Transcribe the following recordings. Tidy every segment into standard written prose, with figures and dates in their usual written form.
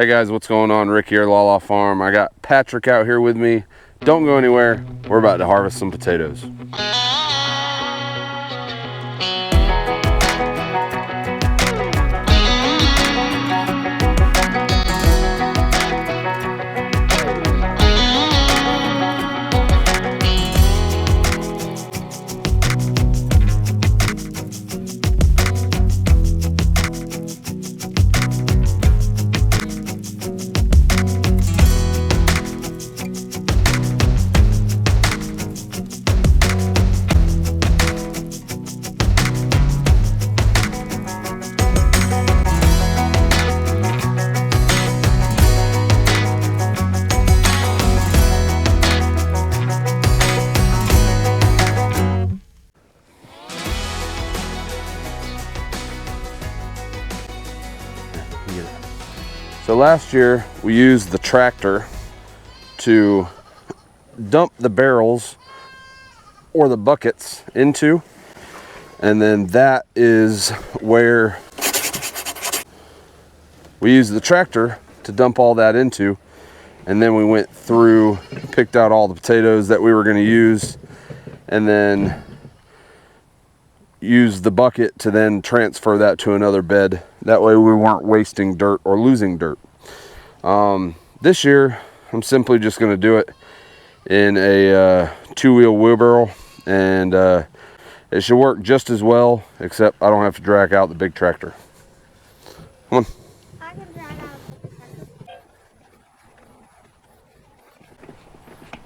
Hey guys, what's going on? Rick here, LaLa Farm. I got Patrick out here with me. Don't go anywhere. We're about to harvest some potatoes. So last year we used the tractor to dump the barrels or the buckets into, and then that is where we used the tractor to dump all that into, and then we went through, picked out all the potatoes that we were going to use, and then use the bucket to then transfer that to another bed. That way we weren't wasting dirt or losing dirt. This year I'm simply just going to do it in a two-wheel wheelbarrow, and it should work just as well, except I don't have to drag out the big tractor. Come on. I can drag out the tractor.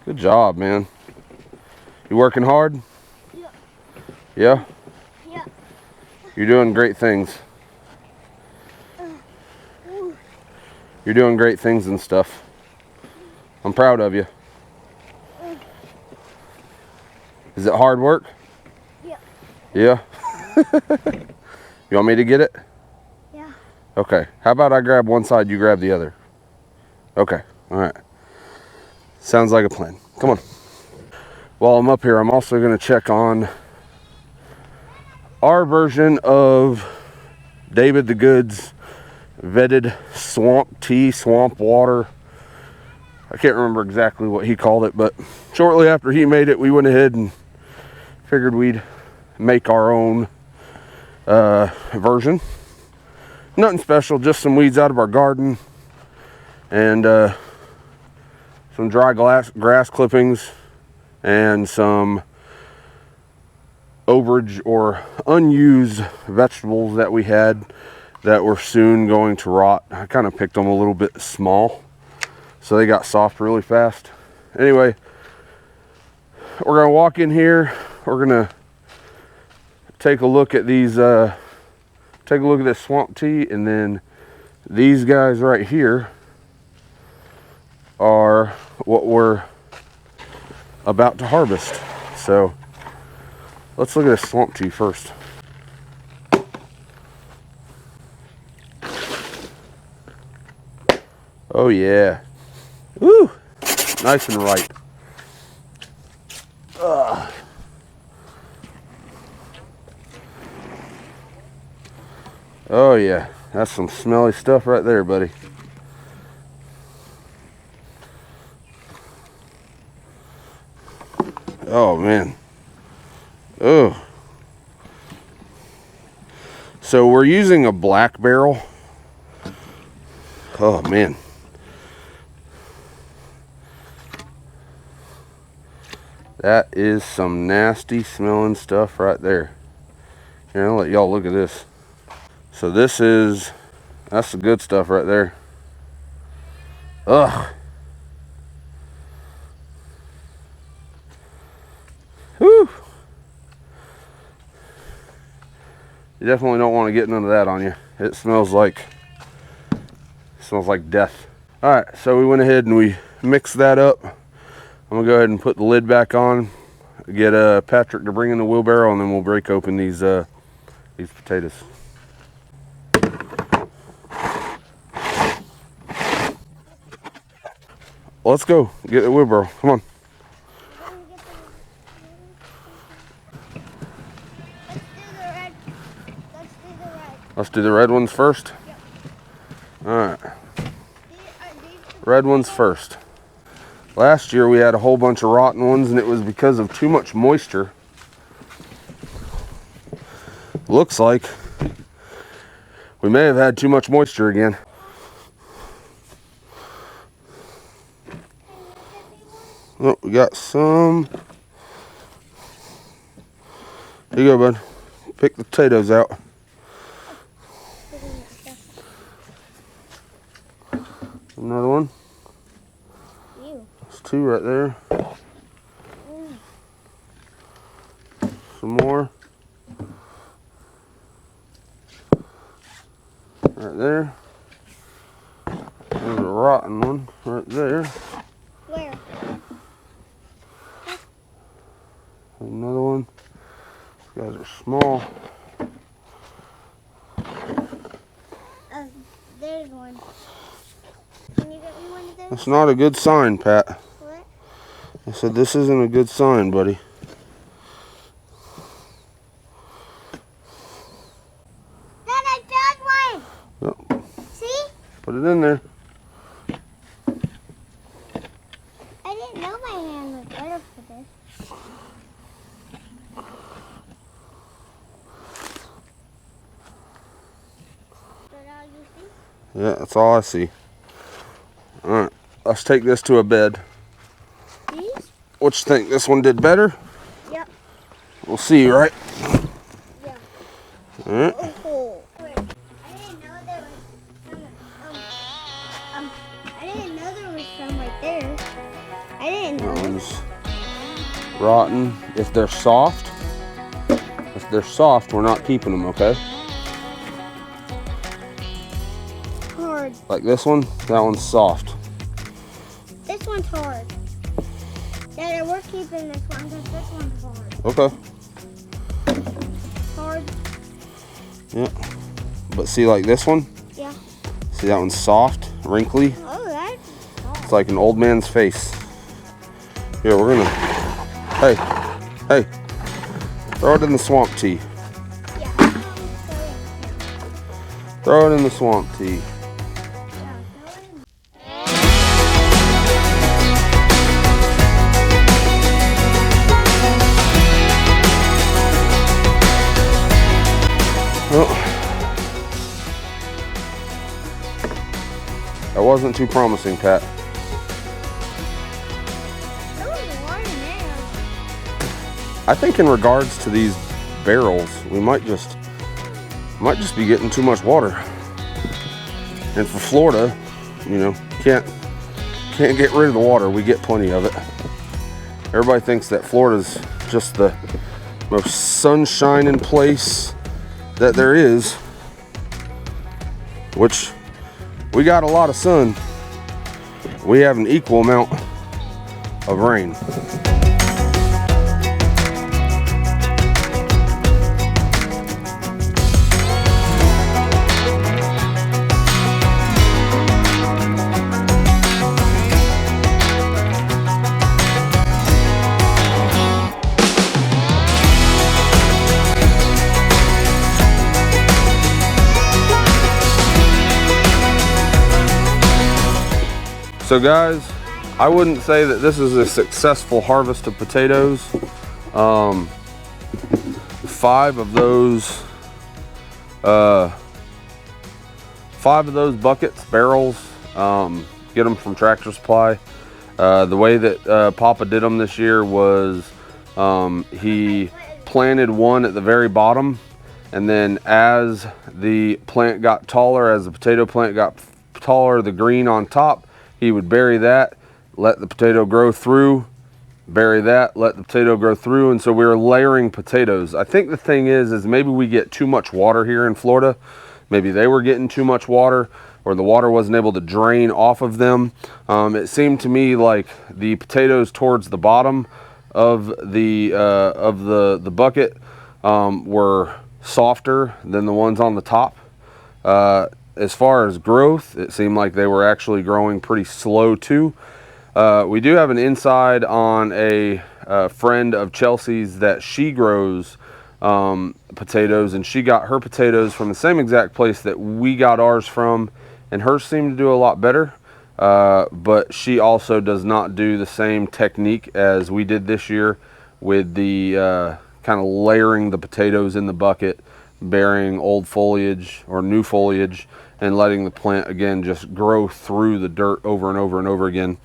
Good job, man. You working hard? Yeah. Yeah? Yeah. You're doing great things. You're doing great things and stuff. I'm proud of you. Is it hard work? Yeah. Yeah? You want me to get it? Yeah. Okay. How about I grab one side, you grab the other? Okay. All right. Sounds like a plan. Come on. While I'm up here, I'm also going to check on our version of David the Good's vetted swamp tea, swamp water. I can't remember exactly what he called it, but shortly after he made it, we went ahead and figured we'd make our own version. Nothing special, just some weeds out of our garden and some dry grass clippings and some overage or unused vegetables that we had that were soon going to rot. I kind of picked them a little bit small, so they got soft really fast. Anyway, we're gonna walk in here. We're gonna take a look at these, take a look at this swamp tea, and then these guys right here are what we're about to harvest. So let's look at this swamp tea first. Oh yeah. Woo! Nice and ripe. Oh yeah, that's some smelly stuff right there, buddy. Oh man. Oh. So we're using a black barrel. Oh man. That is some nasty smelling stuff right there. Here, I'll let y'all look at this. So that's the good stuff right there. Ugh. Whew. You definitely don't want to get none of that on you. It smells like death. All right, so we went ahead and we mixed that up. I'm gonna go ahead and put the lid back on, get Patrick to bring in the wheelbarrow, and then we'll break open these potatoes. Let's go get the wheelbarrow. Come on. Let's do the red. Let's do the red ones first. Yep. All right. Red ones first. Last year we had a whole bunch of rotten ones, and it was because of too much moisture. Looks like we may have had too much moisture again. Oh, we got some. Here you go, bud. Pick the potatoes out. Another one. There's two right there. Some more. Right there. There's a rotten one right there. Where? Another one. These guys are small. There's one. Can you get me one of those? That's not a good sign, Pat. What? I said this isn't a good sign, buddy. Dad, I found one! Yep. See? Put it in there. I didn't know my hand was better for this. Is that all you see? Yeah, that's all I see. Alright, let's take this to a bed. These? What you think? This one did better? Yep. We'll see, right? Yeah. Alright. Oh. I didn't know there was some. I didn't know there was some right there. I didn't know. That one's rotten. If they're soft, we're not keeping them, okay? Hard. Like this one, that one's soft. This one's hard. Dad, we're keeping this one because this one's hard. Okay. Hard. Yeah. But see, like this one? Yeah. See, that one's soft, wrinkly. Oh, that's hard. It's like an old man's face. Here, we're gonna. Hey. Throw it in the swamp tea. Yeah. Throw it in the swamp tea. Well, that wasn't too promising, Pat. There was one in there. I think in regards to these barrels, we might just be getting too much water. And for Florida, you know, can't get rid of the water. We get plenty of it. Everybody thinks that Florida's just the most sunshining place that there is, which we got a lot of sun. We have an equal amount of rain. So guys, I wouldn't say that this is a successful harvest of potatoes. 5 of those buckets, barrels, get them from Tractor Supply. The way that Papa did them this year was he planted one at the very bottom, and then as the plant got taller, as the potato plant got taller, the green on top, he would bury that, let the potato grow through, bury that, let the potato grow through. And so we were layering potatoes. I think the thing is maybe we get too much water here in Florida. Maybe they were getting too much water, or the water wasn't able to drain off of them. It seemed to me like the potatoes towards the bottom of the bucket were softer than the ones on the top. As far as growth, it seemed like they were actually growing pretty slow too. We do have an inside on a friend of Chelsea's that she grows potatoes, and she got her potatoes from the same exact place that we got ours from, and hers seemed to do a lot better. but she also does not do the same technique as we did this year with the kind of layering the potatoes in the bucket, burying old foliage or new foliage, and letting the plant again just grow through the dirt over and over and over again.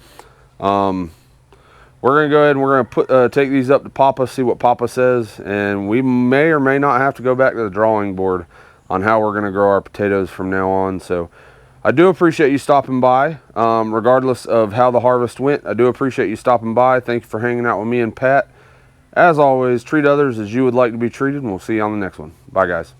We're gonna go ahead and we're gonna take these up to Papa, see what Papa says, and we may or may not have to go back to the drawing board on how we're gonna grow our potatoes from now on. So I do appreciate you stopping by. Regardless of how the harvest went, I do appreciate you stopping by. Thank you for hanging out with me and Pat. As always, treat others as you would like to be treated, and we'll see you on the next one. Bye, guys.